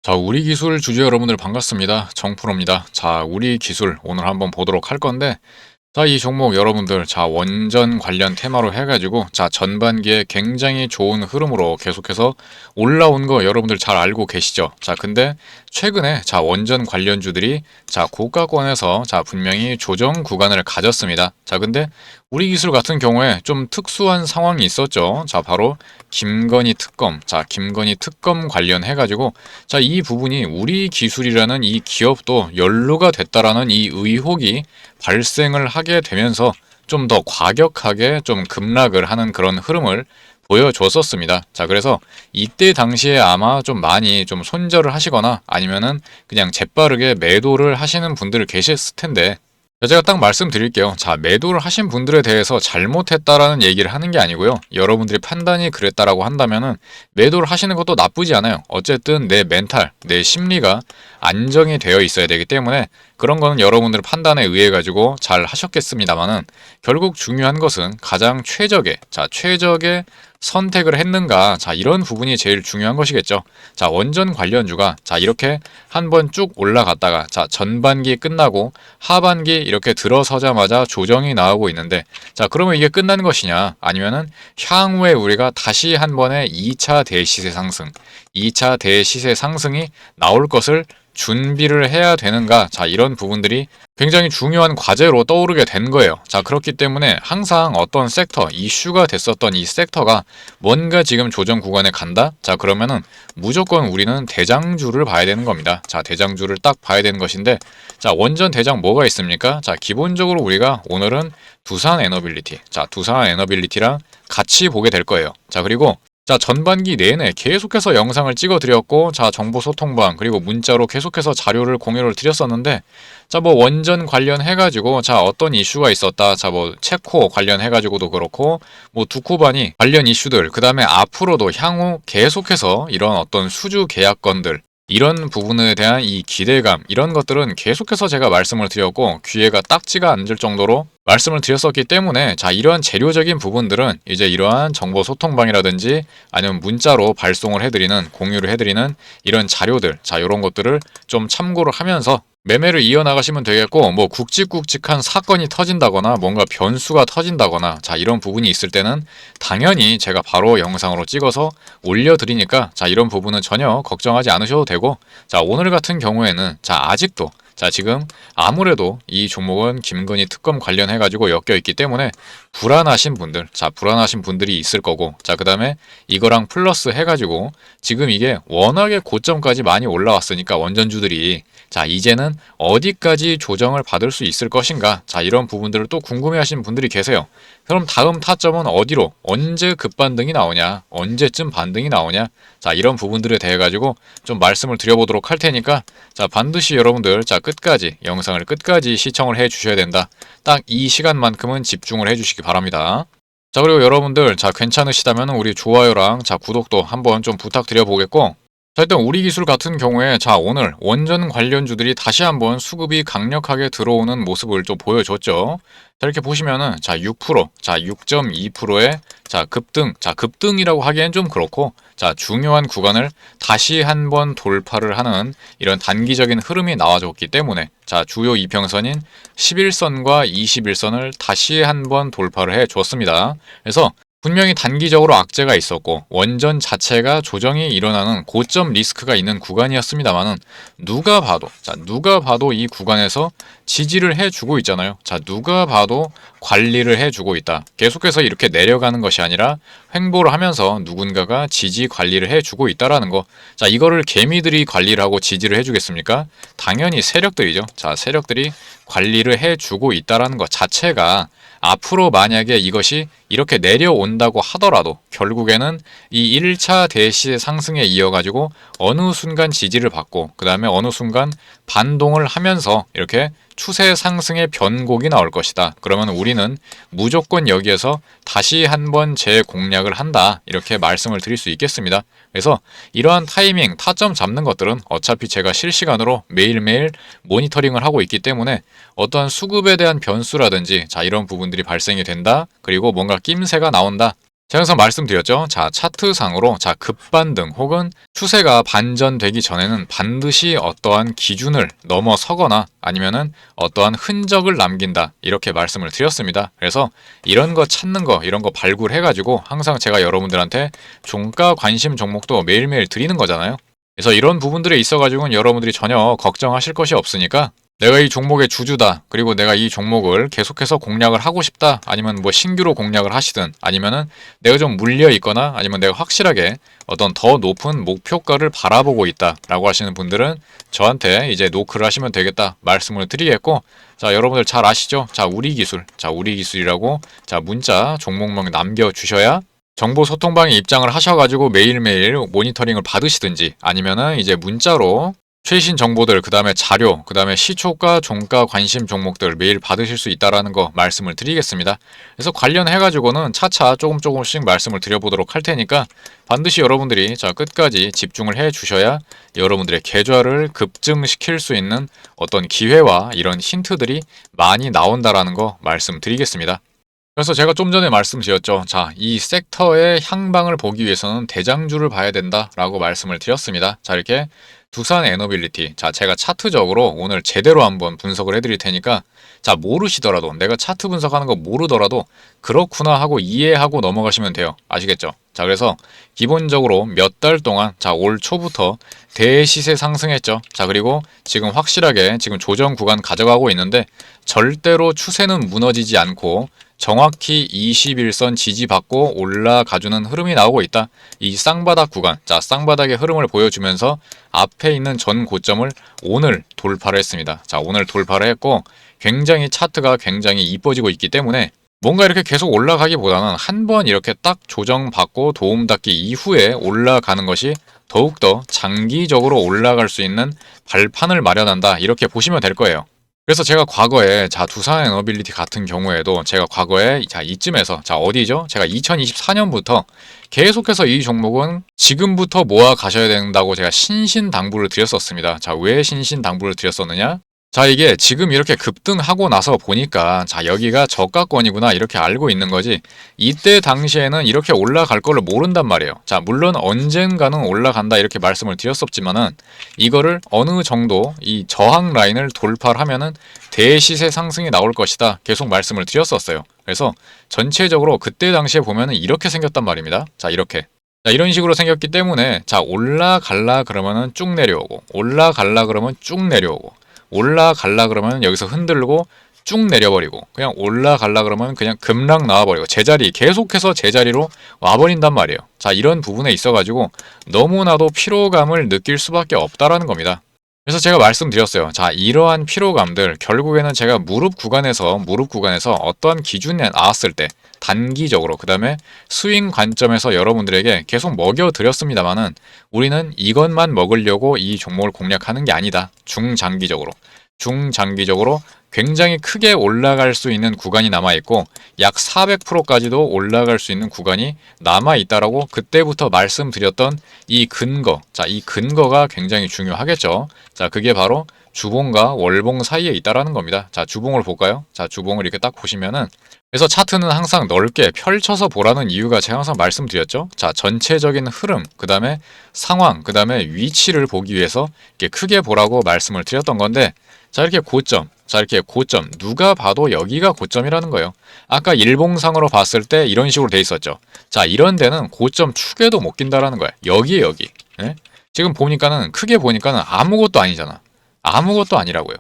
자, 우리 기술 주주 여러분들 반갑습니다. 정프로입니다. 자, 우리 기술 오늘 한번 보도록 할 건데, 자, 이 종목 여러분들, 자, 원전 관련 테마로 해가지고, 자, 전반기에 굉장히 좋은 흐름으로 계속해서 올라온 거 여러분들 잘 알고 계시죠? 자, 근데 최근에, 자, 원전 관련주들이, 자, 고가권에서, 자, 분명히 조정 구간을 가졌습니다. 자, 근데 우리 기술 같은 경우에 좀 특수한 상황이 있었죠. 자, 바로 김건희 특검, 자, 김건희 특검 관련해가지고, 자, 이 부분이 우리 기술이라는 이 기업도 연루가 됐다라는 이 의혹이 발생을 하게 되면서 좀 더 과격하게 좀 급락을 하는 그런 흐름을 보여줬었습니다. 자, 그래서 이때 당시에 아마 좀 많이 좀 손절을 하시거나 아니면은 그냥 재빠르게 매도를 하시는 분들 계셨을 텐데, 자, 제가 딱 말씀드릴게요. 자, 매도를 하신 분들에 대해서 잘못했다라는 얘기를 하는 게 아니고요. 여러분들이 판단이 그랬다라고 한다면은 매도를 하시는 것도 나쁘지 않아요. 어쨌든 내 멘탈, 내 심리가 안정이 되어 있어야 되기 때문에 그런 거는 여러분들 판단에 의해 가지고 잘 하셨겠습니다만은, 결국 중요한 것은 가장 최적의, 자, 최적의 선택을 했는가, 자, 이런 부분이 제일 중요한 것이겠죠. 자, 원전 관련주가, 자, 이렇게 한번 쭉 올라갔다가, 자, 전반기 끝나고 하반기 이렇게 들어서자마자 조정이 나오고 있는데, 자, 그러면 이게 끝난 것이냐, 아니면은 향후에 우리가 다시 한 번의 2차 대시세 상승, 2차 대시세 상승이 나올 것을 준비를 해야 되는가, 자, 이런 부분들이 굉장히 중요한 과제로 떠오르게 된 거예요. 자, 그렇기 때문에 항상 어떤 섹터, 이슈가 됐었던 이 섹터가 뭔가 지금 조정 구간에 간다? 자, 그러면은 무조건 우리는 대장주를 봐야 되는 겁니다. 자, 대장주를 딱 봐야 되는 것인데, 자, 원전 대장 뭐가 있습니까? 자, 기본적으로 우리가 오늘은 두산 에너빌리티, 자, 두산 에너빌리티랑 같이 보게 될 거예요. 자, 그리고 자, 전반기 내내 계속해서 영상을 찍어 드렸고, 자, 정보 소통방, 그리고 문자로 계속해서 자료를 공유를 드렸었는데, 자, 뭐 원전 관련해가지고, 자, 어떤 이슈가 있었다. 자, 뭐 체코 관련해가지고도 그렇고, 뭐 두코바니 관련 이슈들, 그 다음에 앞으로도 향후 계속해서 이런 어떤 수주 계약건들, 이런 부분에 대한 이 기대감, 이런 것들은 계속해서 제가 말씀을 드렸고, 귀에가 딱지가 앉을 정도로 말씀을 드렸었기 때문에, 자, 이러한 재료적인 부분들은 이제 이러한 정보 소통방이라든지 아니면 문자로 발송을 해드리는, 공유를 해드리는 이런 자료들, 자, 이런 것들을 좀 참고를 하면서 매매를 이어나가시면 되겠고, 뭐 굵직굵직한 사건이 터진다거나 뭔가 변수가 터진다거나, 자, 이런 부분이 있을 때는 당연히 제가 바로 영상으로 찍어서 올려드리니까, 자, 이런 부분은 전혀 걱정하지 않으셔도 되고, 자, 오늘 같은 경우에는, 자, 아직도, 자, 지금 아무래도 이 종목은 김건희 특검 관련해가지고 엮여 있기 때문에 불안하신 분들, 자, 불안하신 분들이 있을 거고, 자, 그 다음에 이거랑 플러스 해가지고 지금 이게 워낙에 고점까지 많이 올라왔으니까 원전주들이, 자, 이제는 어디까지 조정을 받을 수 있을 것인가, 자, 이런 부분들을 또 궁금해 하시는 분들이 계세요. 그럼 다음 타점은 어디로, 언제 급반등이 나오냐, 언제쯤 반등이 나오냐, 자, 이런 부분들에 대해 가지고 좀 말씀을 드려보도록 할 테니까, 자, 반드시 여러분들, 자, 끝까지, 영상을 끝까지 시청을 해 주셔야 된다. 딱 이 시간만큼은 집중을 해 주시기 바랍니다. 자, 그리고 여러분들, 자, 괜찮으시다면 우리 좋아요랑, 자, 구독도 한번 좀 부탁드려 보겠고, 자, 일단 우리 기술 같은 경우에, 자, 오늘 원전 관련주들이 다시 한번 수급이 강력하게 들어오는 모습을 좀 보여줬죠. 자, 이렇게 보시면은, 자, 6%, 자, 6.2%의, 자, 급등, 자, 급등이라고 하기엔 좀 그렇고, 자, 중요한 구간을 다시 한번 돌파를 하는 이런 단기적인 흐름이 나와줬기 때문에, 자, 주요 이평선인 11선과 21선을 다시 한번 돌파를 해 줬습니다. 그래서 분명히 단기적으로 악재가 있었고 원전 자체가 조정이 일어나는 고점 리스크가 있는 구간이었습니다만은, 누가 봐도 이 구간에서 지지를 해주고 있잖아요. 자, 누가 봐도 관리를 해주고 있다. 계속해서 이렇게 내려가는 것이 아니라 횡보를 하면서 누군가가 지지 관리를 해주고 있다라는 거. 자, 이거를 개미들이 관리를 하고 지지를 해주겠습니까? 당연히 세력들이죠. 자, 세력들이 관리를 해주고 있다라는 것 자체가, 앞으로 만약에 이것이 이렇게 내려온다고 하더라도 결국에는 이 1차 대시 상승에 이어가지고 어느 순간 지지를 받고 그 다음에 어느 순간 반동을 하면서 이렇게 추세 상승의 변곡이 나올 것이다. 그러면 우리는 무조건 여기에서 다시 한번 재공략을 한다. 이렇게 말씀을 드릴 수 있겠습니다. 그래서 이러한 타이밍, 타점 잡는 것들은 어차피 제가 실시간으로 매일매일 모니터링을 하고 있기 때문에 어떠한 수급에 대한 변수라든지, 자, 이런 부분들이 발생이 된다. 그리고 뭔가 낌새가 나온다. 제가 항상 말씀드렸죠. 자, 차트상으로 자, 급반등 혹은 추세가 반전되기 전에는 반드시 어떠한 기준을 넘어서거나 아니면은 어떠한 흔적을 남긴다. 이렇게 말씀을 드렸습니다. 그래서 이런 거 찾는 거, 이런 거 발굴해가지고 항상 제가 여러분들한테 종가 관심 종목도 매일매일 드리는 거잖아요. 그래서 이런 부분들에 있어가지고는 여러분들이 전혀 걱정하실 것이 없으니까 내가 이 종목의 주주다. 그리고 내가 이 종목을 계속해서 공략을 하고 싶다. 아니면 뭐 신규로 공략을 하시든 아니면은 내가 좀 물려 있거나 아니면 내가 확실하게 어떤 더 높은 목표가를 바라보고 있다라고 하시는 분들은 저한테 이제 노크를 하시면 되겠다 말씀을 드리겠고, 자, 여러분들 잘 아시죠? 자, 우리 기술. 자, 우리 기술이라고 자, 문자 종목명 남겨 주셔야 정보 소통방에 입장을 하셔가지고 매일매일 모니터링을 받으시든지 아니면은 이제 문자로 최신 정보들, 그 다음에 자료, 그 다음에 시초가, 종가, 관심 종목들 매일 받으실 수 있다라는 거 말씀을 드리겠습니다. 그래서 관련해가지고는 차차 조금씩 말씀을 드려보도록 할 테니까 반드시 여러분들이 자, 끝까지 집중을 해 주셔야 여러분들의 계좌를 급증시킬 수 있는 어떤 기회와 이런 힌트들이 많이 나온다라는 거 말씀드리겠습니다. 그래서 제가 좀 전에 말씀드렸죠. 자, 이 섹터의 향방을 보기 위해서는 대장주를 봐야 된다라고 말씀을 드렸습니다. 자, 이렇게 두산 에너빌리티. 자, 제가 차트적으로 오늘 제대로 한번 분석을 해드릴 테니까 자, 모르시더라도 내가 차트 분석하는 거 모르더라도 그렇구나 하고 이해하고 넘어가시면 돼요. 아시겠죠? 자, 그래서 기본적으로 몇 달 동안 자, 올 초부터 대시세 상승했죠. 자, 그리고 지금 확실하게 지금 조정 구간 가져가고 있는데 절대로 추세는 무너지지 않고 정확히 21선 지지받고 올라가주는 흐름이 나오고 있다. 이 쌍바닥 구간, 자, 쌍바닥의 흐름을 보여주면서 앞에 있는 전 고점을 오늘 돌파를 했습니다. 자, 오늘 돌파를 했고 굉장히 차트가 굉장히 이뻐지고 있기 때문에 뭔가 이렇게 계속 올라가기보다는 한 번 이렇게 딱 조정받고 도움닫기 이후에 올라가는 것이 더욱더 장기적으로 올라갈 수 있는 발판을 마련한다. 이렇게 보시면 될 거예요. 그래서 제가 과거에 자, 두산 에너빌리티 같은 경우에도 제가 과거에 자, 이쯤에서 자, 어디죠? 제가 2024년부터 계속해서 이 종목은 지금부터 모아 가셔야 된다고 제가 신신당부를 드렸었습니다. 자, 왜 신신당부를 드렸었느냐? 자, 이게 지금 이렇게 급등하고 나서 보니까 자, 여기가 저가권이구나 이렇게 알고 있는 거지, 이때 당시에는 이렇게 올라갈 거를 모른단 말이에요. 자, 물론 언젠가는 올라간다 이렇게 말씀을 드렸었지만은 이거를 어느 정도 이 저항 라인을 돌파를 하면은 대시세 상승이 나올 것이다 계속 말씀을 드렸었어요. 그래서 전체적으로 그때 당시에 보면은 이렇게 생겼단 말입니다. 자, 이렇게. 자, 이런 식으로 생겼기 때문에 자, 올라갈라 그러면은 쭉 내려오고 올라갈라 그러면 쭉 내려오고 올라갈라 그러면 여기서 흔들고 쭉 내려버리고 그냥 올라갈라 그러면 그냥 급락 나와버리고 제자리 계속해서 제자리로 와버린단 말이에요. 자, 이런 부분에 있어가지고 너무나도 피로감을 느낄 수밖에 없다라는 겁니다. 그래서 제가 말씀드렸어요. 자, 이러한 피로감들 결국에는 제가 무릎 구간에서 어떠한 기준에 나왔을 때 단기적으로 그 다음에 스윙 관점에서 여러분들에게 계속 먹여드렸습니다만은 우리는 이것만 먹으려고 이 종목을 공략하는 게 아니다. 중장기적으로 굉장히 크게 올라갈 수 있는 구간이 남아있고 약 400%까지도 올라갈 수 있는 구간이 남아있다라고 그때부터 말씀드렸던 이 근거, 자, 이 근거가 굉장히 중요하겠죠. 자, 그게 바로 주봉과 월봉 사이에 있다라는 겁니다. 자, 주봉을 볼까요? 자, 주봉을 이렇게 딱 보시면은 그래서 차트는 항상 넓게 펼쳐서 보라는 이유가 제가 항상 말씀드렸죠. 자, 전체적인 흐름, 그 다음에 상황, 그 다음에 위치를 보기 위해서 이렇게 크게 보라고 말씀을 드렸던 건데 자, 이렇게 고점, 누가 봐도 여기가 고점이라는 거예요. 아까 일봉상으로 봤을 때 이런 식으로 돼 있었죠. 자, 이런 데는 고점 축에도 못 낀다라는 거야. 여기에 여기. 예? 지금 보니까는 크게 보니까는 아무것도 아니잖아. 아무것도 아니라고요.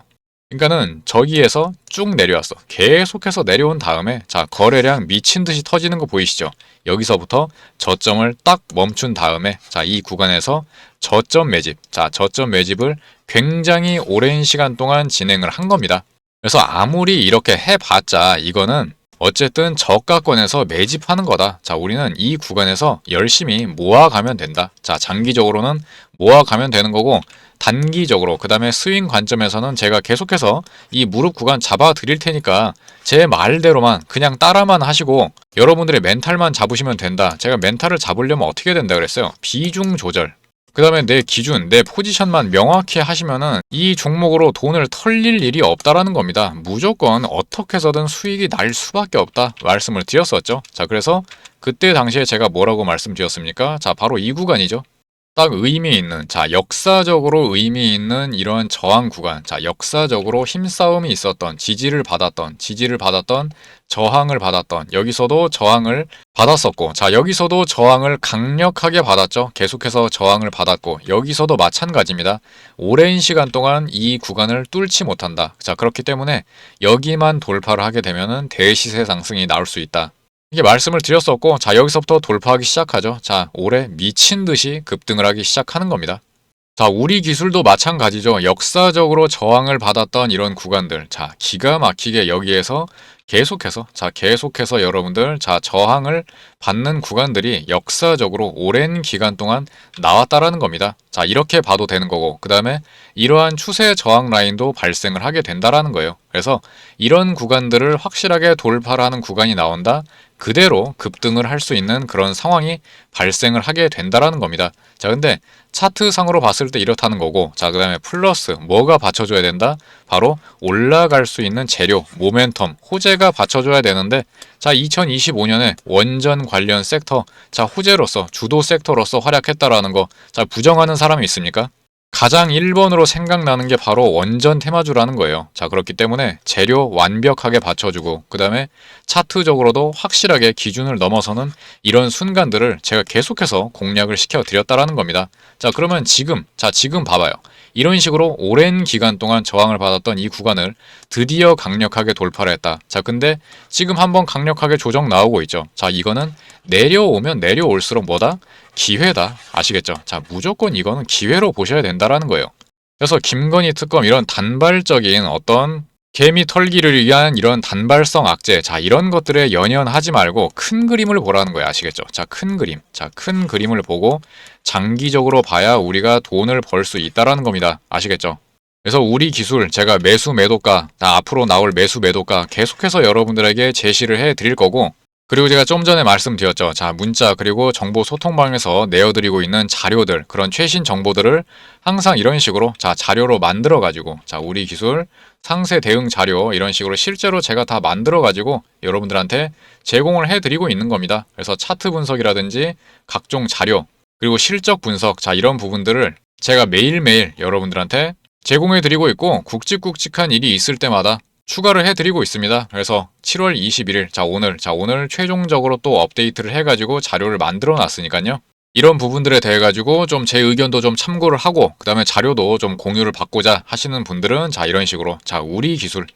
그러니까는 저기에서 쭉 내려왔어. 계속해서 내려온 다음에 자, 거래량 미친 듯이 터지는 거 보이시죠? 여기서부터 저점을 딱 멈춘 다음에 자, 이 구간에서 저점 매집. 자, 저점 매집을 굉장히 오랜 시간 동안 진행을 한 겁니다. 그래서 아무리 이렇게 해봤자 이거는 어쨌든 저가권에서 매집하는 거다. 자, 우리는 이 구간에서 열심히 모아가면 된다. 자, 장기적으로는 모아가면 되는 거고 단기적으로 그 다음에 스윙 관점에서는 제가 계속해서 이 무릎 구간 잡아 드릴 테니까 제 말대로만 그냥 따라만 하시고 여러분들의 멘탈만 잡으시면 된다. 제가 멘탈을 잡으려면 어떻게 된다 그랬어요? 비중 조절. 그 다음에 내 기준, 내 포지션만 명확히 하시면은 이 종목으로 돈을 털릴 일이 없다라는 겁니다. 무조건 어떻게 해서든 수익이 날 수밖에 없다 말씀을 드렸었죠. 자, 그래서 그때 당시에 제가 뭐라고 말씀드렸습니까? 자, 바로 이 구간이죠. 딱 의미 있는, 자, 역사적으로 의미 있는 이런 저항 구간, 자, 역사적으로 힘싸움이 있었던, 지지를 받았던, 저항을 받았던, 여기서도 저항을 받았었고, 자, 여기서도 저항을 강력하게 받았죠. 계속해서 저항을 받았고, 여기서도 마찬가지입니다. 오랜 시간 동안 이 구간을 뚫지 못한다. 자, 그렇기 때문에 여기만 돌파를 하게 되면은 대시세 상승이 나올 수 있다. 이게 말씀을 드렸었고, 자, 여기서부터 돌파하기 시작하죠. 자, 올해 미친 듯이 급등을 하기 시작하는 겁니다. 자, 우리 기술도 마찬가지죠. 역사적으로 저항을 받았던 이런 구간들. 자, 기가 막히게 여기에서 계속해서 여러분들, 자, 저항을 받는 구간들이 역사적으로 오랜 기간 동안 나왔다라는 겁니다. 자, 이렇게 봐도 되는 거고, 그 다음에 이러한 추세 저항 라인도 발생을 하게 된다라는 거예요. 그래서 이런 구간들을 확실하게 돌파를 하는 구간이 나온다. 그대로 급등을 할 수 있는 그런 상황이 발생을 하게 된다라는 겁니다. 자, 근데 차트상으로 봤을 때 이렇다는 거고, 자, 그 다음에 플러스 뭐가 받쳐줘야 된다? 바로 올라갈 수 있는 재료, 모멘텀, 호재가 받쳐줘야 되는데, 자, 2025년에 원전 관련 섹터, 자, 호재로서, 주도 섹터로서 활약했다라는 거, 자, 부정하는 사람이 있습니까? 가장 1번으로 생각나는 게 바로 원전 테마주라는 거예요. 자, 그렇기 때문에 재료 완벽하게 받쳐주고, 그 다음에 차트적으로도 확실하게 기준을 넘어서는 이런 순간들을 제가 계속해서 공략을 시켜드렸다라는 겁니다. 자, 그러면 지금 봐봐요. 이런 식으로 오랜 기간 동안 저항을 받았던 이 구간을 드디어 강력하게 돌파를 했다. 자, 근데 지금 한번 강력하게 조정 나오고 있죠. 자, 이거는 내려오면 내려올수록 뭐다? 기회다. 아시겠죠? 자, 무조건 이거는 기회로 보셔야 된다라는 거예요. 그래서 김건희 특검 이런 단발적인 어떤 개미 털기를 위한 이런 단발성 악재, 자, 이런 것들에 연연하지 말고 큰 그림을 보라는 거예요. 아시겠죠? 자, 큰 그림. 자, 큰 그림을 보고 장기적으로 봐야 우리가 돈을 벌 수 있다라는 겁니다. 아시겠죠? 그래서 우리 기술, 제가 매수 매도가, 앞으로 나올 매수 매도가 계속해서 여러분들에게 제시를 해 드릴 거고, 그리고 제가 좀 전에 말씀드렸죠. 자, 문자 그리고 정보 소통방에서 내어드리고 있는 자료들, 그런 최신 정보들을 항상 이런 식으로, 자, 자료로 만들어가지고, 자, 우리 기술 상세 대응 자료 이런 식으로 실제로 제가 다 만들어가지고 여러분들한테 제공을 해드리고 있는 겁니다. 그래서 차트 분석이라든지 각종 자료, 그리고 실적 분석, 자, 이런 부분들을 제가 매일매일 여러분들한테 제공해드리고 있고, 굵직굵직한 일이 있을 때마다 추가를 해드리고 있습니다. 그래서 7월 21일, 오늘 최종적으로 또 업데이트를 해가지고 자료를 만들어 놨으니까요. 이런 부분들에 대해 가지고 좀 제 의견도 좀 참고를 하고, 그 다음에 자료도 좀 공유를 받고자 하시는 분들은, 자, 이런 식으로, 자, 우리 기술,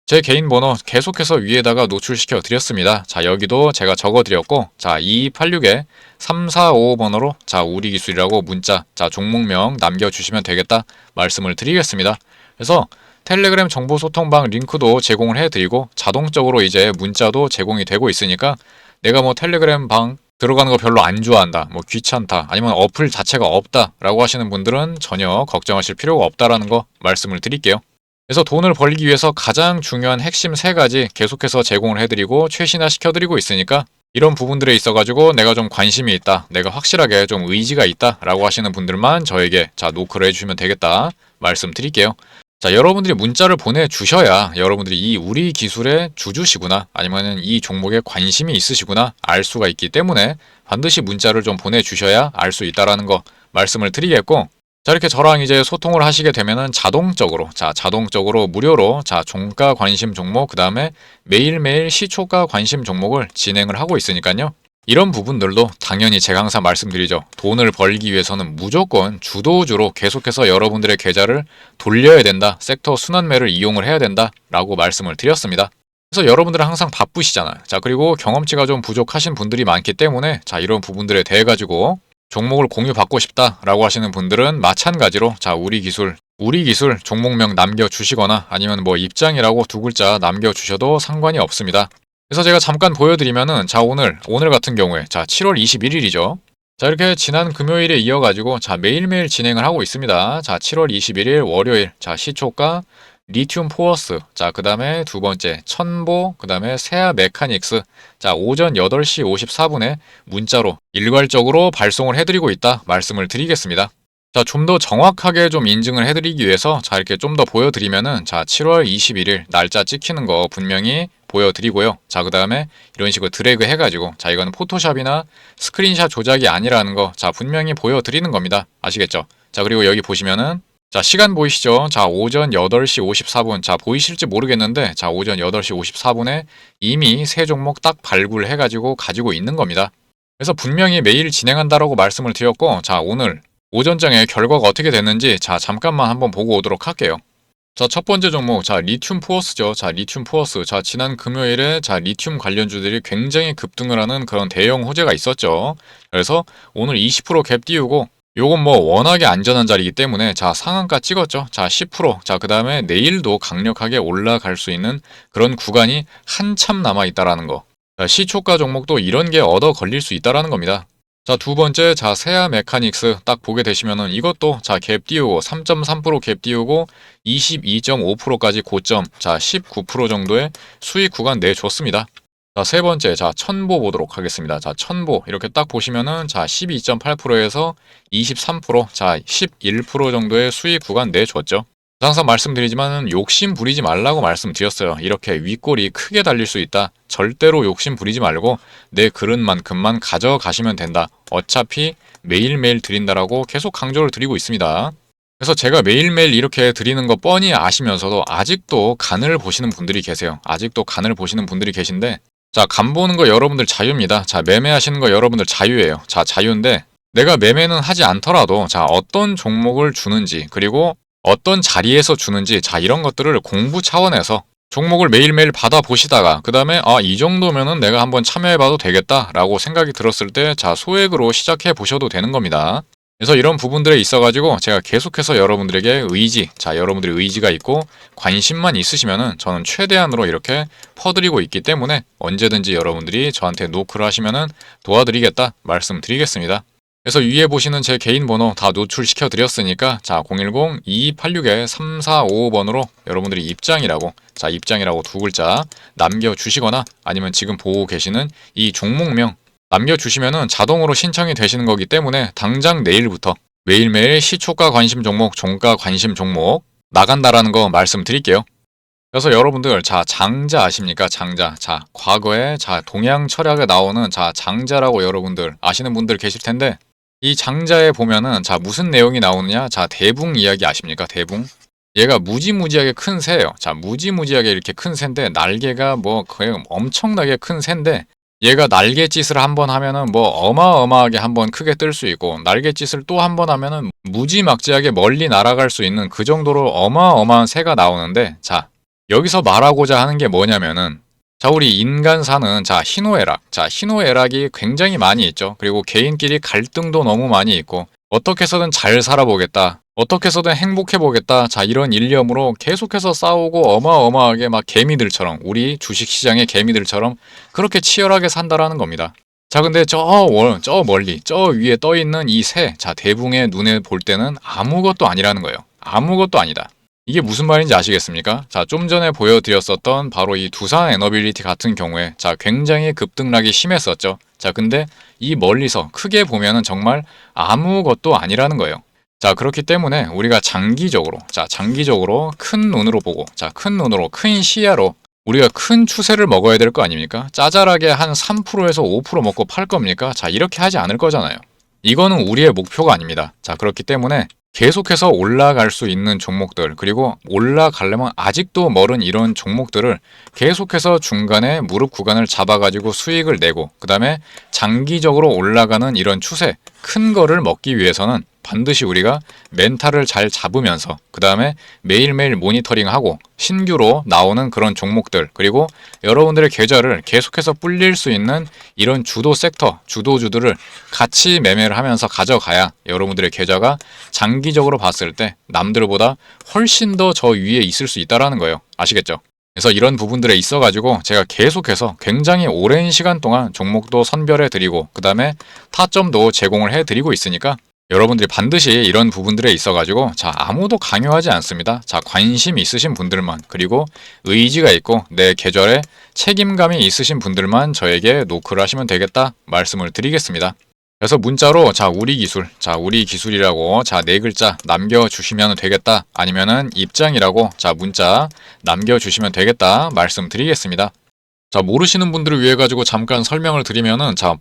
제 개인 번호 계속해서 위에다가 노출시켜 드렸습니다. 자, 여기도 제가 적어 드렸고, 자, 2286에 3455번호로, 자, 우리 기술이라고 문자, 자, 종목명 남겨주시면 되겠다 말씀을 드리겠습니다. 그래서 텔레그램 정보소통방 링크도 제공을 해드리고, 자동적으로 이제 문자도 제공이 되고 있으니까, 내가 뭐 텔레그램 방 들어가는 거 별로 안 좋아한다, 뭐 귀찮다, 아니면 어플 자체가 없다 라고 하시는 분들은 전혀 걱정하실 필요가 없다라는 거 말씀을 드릴게요. 그래서 돈을 벌기 위해서 가장 중요한 핵심 3가지 계속해서 제공을 해드리고 최신화 시켜드리고 있으니까, 이런 부분들에 있어가지고 내가 좀 관심이 있다, 내가 확실하게 좀 의지가 있다 라고 하시는 분들만 저에게, 자, 노크를 해주시면 되겠다 말씀드릴게요. 자, 여러분들이 문자를 보내주셔야 여러분들이 이 우리 기술의 주주시구나, 아니면 이 종목에 관심이 있으시구나 알 수가 있기 때문에 반드시 문자를 좀 보내주셔야 알 수 있다라는 거 말씀을 드리겠고, 자, 이렇게 저랑 이제 소통을 하시게 되면은 자동적으로 무료로, 자, 종가 관심 종목, 그 다음에 매일매일 시초가 관심 종목을 진행을 하고 있으니까요. 이런 부분들도 당연히 제가 항상 말씀드리죠. 돈을 벌기 위해서는 무조건 주도주로 계속해서 여러분들의 계좌를 돌려야 된다, 섹터 순환매를 이용을 해야 된다 라고 말씀을 드렸습니다. 그래서 여러분들은 항상 바쁘시잖아요. 자, 그리고 경험치가 좀 부족하신 분들이 많기 때문에, 자, 이런 부분들에 대해 가지고 종목을 공유받고 싶다 라고 하시는 분들은 마찬가지로, 자, 우리 기술 종목명 남겨주시거나 아니면 뭐 입장이라고 2글자 남겨주셔도 상관이 없습니다. 그래서 제가 잠깐 보여드리면은, 자, 오늘 같은 경우에, 자, 7월 21일이죠. 자, 이렇게 지난 금요일에 이어가지고, 자, 매일매일 진행을 하고 있습니다. 자, 7월 21일 월요일, 자, 시초가 리튬 포어스, 자, 그 다음에 두 번째, 천보, 그 다음에 세아 메카닉스, 자, 오전 8시 54분에 문자로 일괄적으로 발송을 해드리고 있다 말씀을 드리겠습니다. 자, 좀 더 정확하게 좀 인증을 해드리기 위해서 자, 이렇게 좀 더 보여드리면은 자, 7월 21일 날짜 찍히는 거 분명히 보여드리고요. 자, 그 다음에 이런 식으로 드래그 해가지고 자, 이거는 포토샵이나 스크린샷 조작이 아니라는 거 자, 분명히 보여드리는 겁니다. 아시겠죠? 자, 그리고 여기 보시면은 자, 시간 보이시죠? 자, 오전 8시 54분. 자, 보이실지 모르겠는데, 자, 오전 8시 54분에 이미 세 종목 딱 발굴해가지고 가지고 있는 겁니다. 그래서 분명히 매일 진행한다라고 말씀을 드렸고, 자, 오늘 오전장에 결과가 어떻게 됐는지, 자, 잠깐만 한번 보고 오도록 할게요. 자, 첫 번째 종목, 자, 리튬 포어스죠. 자, 리튬 포어스. 자, 지난 금요일에, 자, 리튬 관련주들이 굉장히 급등을 하는 그런 대형 호재가 있었죠. 그래서 오늘 20%갭 띄우고, 요건 뭐 워낙에 안전한 자리이기 때문에 자, 상한가 찍었죠. 자, 10%. 자, 그 다음에 내일도 강력하게 올라갈 수 있는 그런 구간이 한참 남아 있다라는 거. 자, 시초가 종목도 이런 게 얻어 걸릴 수 있다라는 겁니다. 자, 두 번째, 자, 세아 메카닉스 딱 보게 되시면은 이것도 자, 갭 띄우고 3.3% 갭 띄우고 22.5%까지 고점, 자, 19% 정도의 수익 구간 내줬습니다. 자, 세 번째, 자, 천보 보도록 하겠습니다. 자, 천보 이렇게 딱 보시면은 자, 12.8%에서 23%, 자, 11% 정도의 수익 구간 내줬죠. 항상 말씀드리지만은 욕심 부리지 말라고 말씀드렸어요. 이렇게 윗골이 크게 달릴 수 있다. 절대로 욕심 부리지 말고 내 그릇만큼만 가져가시면 된다. 어차피 매일매일 드린다라고 계속 강조를 드리고 있습니다. 그래서 제가 매일매일 이렇게 드리는 거 뻔히 아시면서도 아직도 간을 보시는 분들이 계세요. 아직도 간을 보시는 분들이 계신데 자, 간 보는 거 여러분들 자유입니다. 자, 매매하시는 거 여러분들 자유예요. 자, 자유인데 내가 매매는 하지 않더라도 자, 어떤 종목을 주는지 그리고 어떤 자리에서 주는지 자, 이런 것들을 공부 차원에서 종목을 매일매일 받아보시다가 그 다음에 아, 이 정도면은 내가 한번 참여해봐도 되겠다라고 생각이 들었을 때 자, 소액으로 시작해 보셔도 되는 겁니다. 그래서 이런 부분들에 있어가지고 제가 계속해서 여러분들에게 의지, 자, 여러분들의 의지가 있고 관심만 있으시면은 저는 최대한으로 이렇게 퍼드리고 있기 때문에 언제든지 여러분들이 저한테 노크를 하시면은 도와드리겠다 말씀드리겠습니다. 그래서 위에 보시는 제 개인 번호 다 노출시켜 드렸으니까 자, 010-2286-3455번으로 여러분들이 입장이라고 자, 입장이라고 두 글자 남겨주시거나 아니면 지금 보고 계시는 이 종목명 남겨주시면은 자동으로 신청이 되시는 거기 때문에 당장 내일부터 매일매일 시초가 관심 종목, 종가 관심 종목 나간다라는 거 말씀드릴게요. 그래서 여러분들 자, 장자 아십니까? 장자. 자, 과거에 자, 동양 철학에 나오는 자, 장자라고 여러분들 아시는 분들 계실 텐데 이 장자에 보면은 자, 무슨 내용이 나오느냐? 자, 대붕 이야기 아십니까? 대붕. 얘가 무지무지하게 큰 새예요. 자, 무지무지하게 이렇게 큰 새인데 날개가 뭐 거의 엄청나게 큰 새인데 얘가 날갯짓을 한번 하면은 뭐 어마어마하게 한번 크게 뜰 수 있고 날갯짓을 또 한번 하면은 무지막지하게 멀리 날아갈 수 있는 그 정도로 어마어마한 새가 나오는데 자, 여기서 말하고자 하는 게 뭐냐면은 자, 우리 인간사는 자, 희노애락. 자, 희노애락이 굉장히 많이 있죠. 그리고 개인끼리 갈등도 너무 많이 있고 어떻게 해서든 잘 살아보겠다. 어떻게 해서든 행복해보겠다. 자, 이런 일념으로 계속해서 싸우고 어마어마하게 막 개미들처럼 우리 주식시장의 개미들처럼 그렇게 치열하게 산다라는 겁니다. 자, 근데 저 멀리 저 위에 떠있는 이 새, 자, 대붕의 눈에 볼 때는 아무것도 아니라는 거예요. 아무것도 아니다. 이게 무슨 말인지 아시겠습니까? 자, 좀 전에 보여드렸었던 바로 이 두산 에너빌리티 같은 경우에 자, 굉장히 급등락이 심했었죠. 자, 근데 이 멀리서 크게 보면은 정말 아무것도 아니라는 거예요. 자, 그렇기 때문에 우리가 장기적으로, 자, 장기적으로 큰 눈으로 보고, 자, 큰 눈으로, 큰 시야로 우리가 큰 추세를 먹어야 될 거 아닙니까? 짜잘하게 한 3%에서 5% 먹고 팔 겁니까? 자, 이렇게 하지 않을 거잖아요. 이거는 우리의 목표가 아닙니다. 자, 그렇기 때문에 계속해서 올라갈 수 있는 종목들, 그리고 올라가려면 아직도 멀은 이런 종목들을 계속해서 중간에 무릎 구간을 잡아가지고 수익을 내고, 그 다음에 장기적으로 올라가는 이런 추세, 큰 거를 먹기 위해서는 반드시 우리가 멘탈을 잘 잡으면서 그 다음에 매일매일 모니터링하고 신규로 나오는 그런 종목들 그리고 여러분들의 계좌를 계속해서 불릴 수 있는 이런 주도 섹터, 주도주들을 같이 매매를 하면서 가져가야 여러분들의 계좌가 장기적으로 봤을 때 남들보다 훨씬 더 저 위에 있을 수 있다는 거예요. 아시겠죠? 그래서 이런 부분들에 있어가지고 제가 계속해서 굉장히 오랜 시간 동안 종목도 선별해 드리고 그 다음에 타점도 제공을 해 드리고 있으니까 여러분들이 반드시 이런 부분들에 있어가지고 자 아무도 강요하지 않습니다. 자 관심 있으신 분들만 그리고 의지가 있고 내 계절에 책임감이 있으신 분들만 저에게 노크를 하시면 되겠다 말씀을 드리겠습니다. 그래서 문자로 자 우리 기술이라고 자 네 글자 남겨주시면 되겠다 아니면은 입장이라고 자 문자 남겨주시면 되겠다 말씀드리겠습니다. 자 모르시는 분들을 위해 가지고 잠깐 설명을 드리면은 자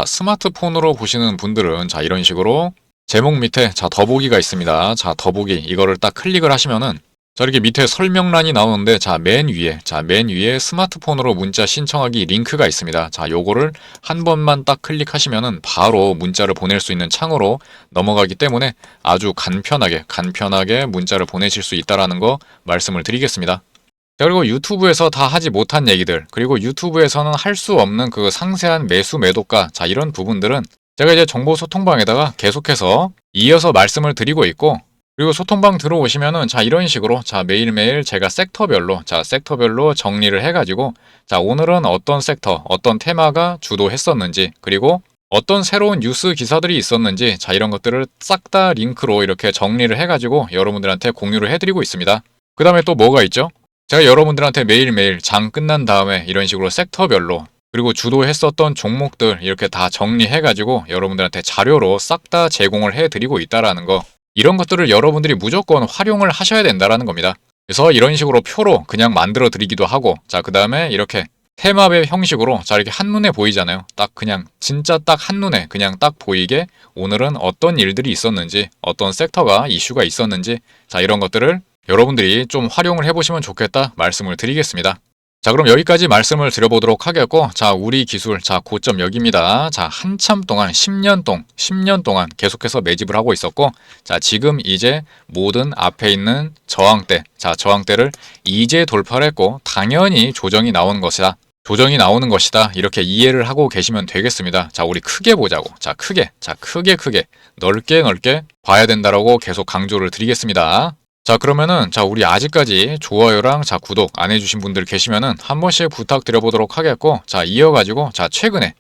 스마트폰으로 보시는 분들은 자 이런 식으로 제목 밑에 자 더보기가 있습니다. 자 더보기 이거를 딱 클릭을 하시면은 자 이렇게 밑에 설명란이 나오는데 자 맨 위에 스마트폰으로 문자 신청하기 링크가 있습니다. 자 요거를 한 번만 딱 클릭하시면은 바로 문자를 보낼 수 있는 창으로 넘어가기 때문에 아주 간편하게 문자를 보내실 수 있다라는 거 말씀을 드리겠습니다. 자, 그리고 유튜브에서 다 하지 못한 얘기들, 그리고 유튜브에서는 할 수 없는 그 상세한 매수 매도가, 자, 이런 부분들은 제가 이제 정보 소통방에다가 계속해서 이어서 말씀을 드리고 있고, 그리고 소통방 들어오시면은, 자, 이런 식으로, 자, 매일매일 제가 섹터별로 정리를 해가지고, 자, 오늘은 어떤 섹터, 어떤 테마가 주도했었는지, 그리고 어떤 새로운 뉴스 기사들이 있었는지, 자, 이런 것들을 싹 다 링크로 이렇게 정리를 해가지고 여러분들한테 공유를 해드리고 있습니다. 그 다음에 또 뭐가 있죠? 제가 여러분들한테 매일매일 장 끝난 다음에 이런 식으로 섹터별로 그리고 주도했었던 종목들 이렇게 다 정리해가지고 여러분들한테 자료로 싹 다 제공을 해드리고 있다라는 거 이런 것들을 여러분들이 무조건 활용을 하셔야 된다라는 겁니다. 그래서 이런 식으로 표로 그냥 만들어 드리기도 하고 자 그 다음에 이렇게 테마별 형식으로 자 이렇게 한눈에 보이잖아요. 딱 그냥 진짜 딱 한눈에 그냥 딱 보이게 오늘은 어떤 일들이 있었는지 어떤 섹터가 이슈가 있었는지 자 이런 것들을 여러분들이 좀 활용을 해보시면 좋겠다 말씀을 드리겠습니다. 자 그럼 여기까지 말씀을 드려보도록 하겠고 자 우리 기술 자 고점 여기입니다. 자 한참 동안 10년 동안 계속해서 매집을 하고 있었고 자 지금 이제 모든 앞에 있는 저항대 자 저항대를 이제 돌파를 했고 당연히 조정이 나오는 것이다. 이렇게 이해를 하고 계시면 되겠습니다. 자 우리 크게 보자고 자 크게 넓게 봐야 된다라고 계속 강조를 드리겠습니다. 자 그러면은 자 우리 아직까지 좋아요랑 자 구독 안 해주신 분들 계시면은 한 번씩 부탁드려보도록 하겠고 자 이어가지고 자 최근에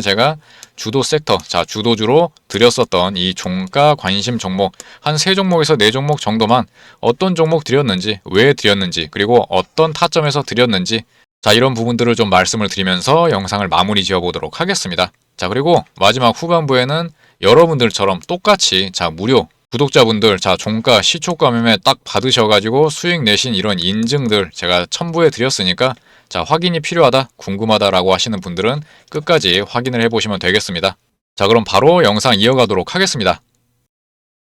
제가 주도 섹터 자 주도주로 드렸었던 이 종가 관심 종목 한 3종목에서 4종목 정도만 어떤 종목 드렸는지 왜 드렸는지 그리고 어떤 타점에서 드렸는지 자 이런 부분들을 좀 말씀을 드리면서 영상을 마무리 지어 보도록 하겠습니다. 자 그리고 마지막 후반부에는 여러분들처럼 똑같이 자 무료 구독자분들 자 종가 시초가 매매 딱 받으셔가지고 수익 내신 이런 인증들 제가 첨부해 드렸으니까 자 확인이 필요하다 궁금하다라고 하시는 분들은 끝까지 확인을 해보시면 되겠습니다. 자 그럼 바로 영상 이어가도록 하겠습니다.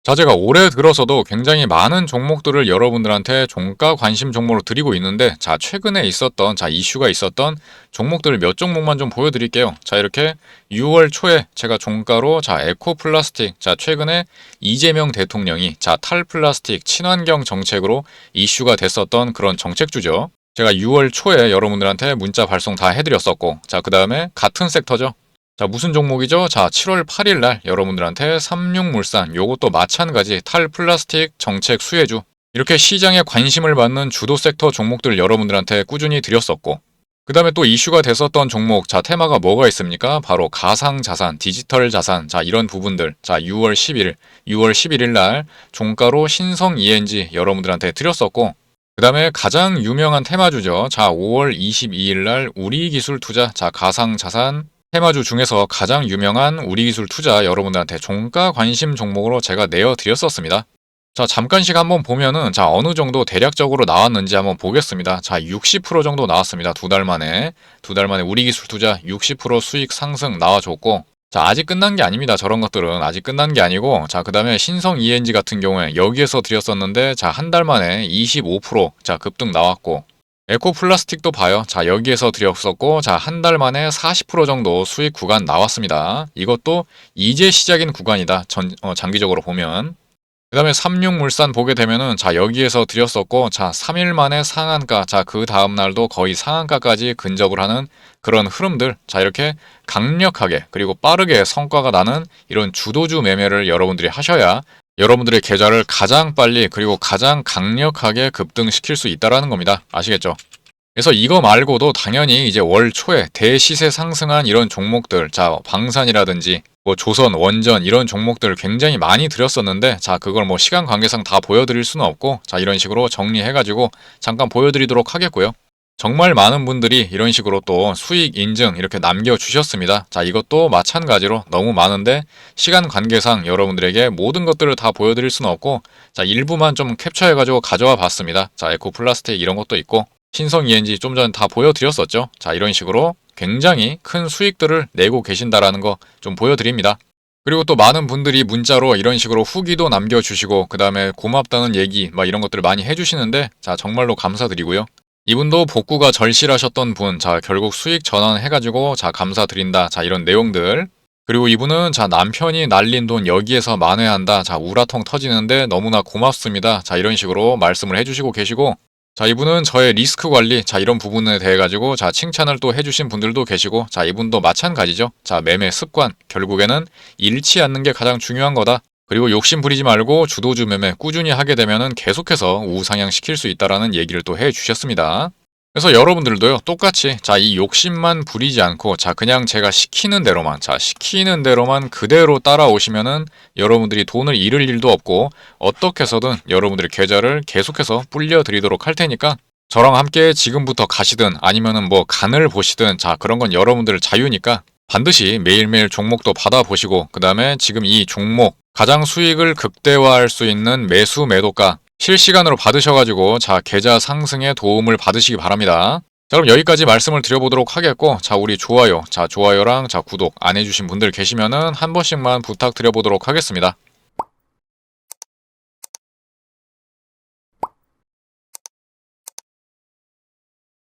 자 제가 올해 들어서도 굉장히 많은 종목들을 여러분들한테 종가 관심 종목으로 드리고 있는데 자 최근에 있었던 자 이슈가 있었던 종목들을 몇 종목만 좀 보여드릴게요. 자 이렇게 6월 초에 제가 종가로 자 에코플라스틱 자 최근에 이재명 대통령이 자 탈플라스틱 친환경 정책으로 이슈가 됐었던 그런 정책주죠. 제가 6월 초에 여러분들한테 문자 발송 다 해드렸었고 자 그 다음에 같은 섹터죠. 자 무슨 종목이죠? 자 7월 8일 날 여러분들한테 삼육물산 요것도 마찬가지 탈플라스틱 정책 수혜주 이렇게 시장에 관심을 받는 주도 섹터 종목들 여러분들한테 꾸준히 드렸었고 그 다음에 또 이슈가 됐었던 종목 자 테마가 뭐가 있습니까? 바로 가상자산, 디지털 자산 자 이런 부분들 자 6월 11일 날 종가로 신성 ENG 여러분들한테 드렸었고 그 다음에 가장 유명한 테마주죠. 자 5월 22일 날 우리기술투자 자 가상자산 테마주 중에서 가장 유명한 우리기술 투자 여러분들한테 종가 관심 종목으로 제가 내어드렸었습니다. 자 잠깐씩 한번 보면은 자 어느 정도 대략적으로 나왔는지 한번 보겠습니다. 자 60% 정도 나왔습니다. 두 달 만에 우리기술 투자 60% 수익 상승 나와줬고 자 아직 끝난 게 아닙니다. 저런 것들은 아직 끝난 게 아니고 자 그 다음에 신성 ENG 같은 경우에 여기에서 드렸었는데 자 한 달 만에 25% 자 급등 나왔고 에코플라스틱도 봐요. 자 여기에서 드렸었고 자 한 달 만에 40% 정도 수익 구간 나왔습니다. 이것도 이제 시작인 구간이다. 장기적으로 보면 그 다음에 삼육물산 보게 되면은 자 여기에서 드렸었고 자 3일 만에 상한가 자 그 다음날도 거의 상한가까지 근접을 하는 그런 흐름들 자 이렇게 강력하게 그리고 빠르게 성과가 나는 이런 주도주 매매를 여러분들이 하셔야 여러분들의 계좌를 가장 빨리 그리고 가장 강력하게 급등시킬 수 있다는 겁니다. 아시겠죠? 그래서 이거 말고도 당연히 이제 월 초에 대시세 상승한 이런 종목들, 자, 방산이라든지 뭐 조선, 원전 이런 종목들 굉장히 많이 드렸었는데, 자, 그걸 뭐 시간 관계상 다 보여드릴 수는 없고, 자, 이런 식으로 정리해가지고 잠깐 보여드리도록 하겠고요. 정말 많은 분들이 이런 식으로 또 수익 인증 이렇게 남겨주셨습니다. 자, 이것도 마찬가지로 너무 많은데 시간 관계상 여러분들에게 모든 것들을 다 보여드릴 수는 없고, 자, 일부만 좀 캡처해가지고 가져와 봤습니다. 자, 에코플라스틱 이런 것도 있고, 신성 ENG 좀 전에 다 보여드렸었죠. 자, 이런 식으로 굉장히 큰 수익들을 내고 계신다라는 거 좀 보여드립니다. 그리고 또 많은 분들이 문자로 이런 식으로 후기도 남겨주시고, 그 다음에 고맙다는 얘기 막 이런 것들을 많이 해주시는데, 자, 정말로 감사드리고요. 이분도 복구가 절실하셨던 분, 자, 결국 수익 전환해가지고, 자, 감사드린다. 자, 이런 내용들. 그리고 이분은, 자, 남편이 날린 돈 여기에서 만회한다. 자, 우라통 터지는데 너무나 고맙습니다. 자, 이런 식으로 말씀을 해주시고 계시고, 자, 이분은 저의 리스크 관리, 자, 이런 부분에 대해 가지고, 자, 칭찬을 또 해주신 분들도 계시고, 자, 이분도 마찬가지죠. 자, 매매 습관, 결국에는 잃지 않는 게 가장 중요한 거다. 그리고 욕심 부리지 말고 주도주 매매 꾸준히 하게 되면은 계속해서 우상향 시킬 수 있다라는 얘기를 또 해주셨습니다. 그래서 여러분들도요, 똑같이, 자, 이 욕심만 부리지 않고, 자, 그냥 제가 시키는 대로만, 자, 시키는 대로만 그대로 따라오시면은 여러분들이 돈을 잃을 일도 없고, 어떻게 해서든 여러분들의 계좌를 계속해서 불려드리도록 할 테니까, 저랑 함께 지금부터 가시든 아니면은 뭐 간을 보시든, 자, 그런 건 여러분들 자유니까 반드시 매일매일 종목도 받아보시고, 그 다음에 지금 이 종목, 가장 수익을 극대화할 수 있는 매수 매도가 실시간으로 받으셔가지고, 자, 계좌 상승에 도움을 받으시기 바랍니다. 자, 그럼 여기까지 말씀을 드려보도록 하겠고, 자, 우리 좋아요, 자, 좋아요랑 자, 구독 안 해주신 분들 계시면은 한 번씩만 부탁드려보도록 하겠습니다.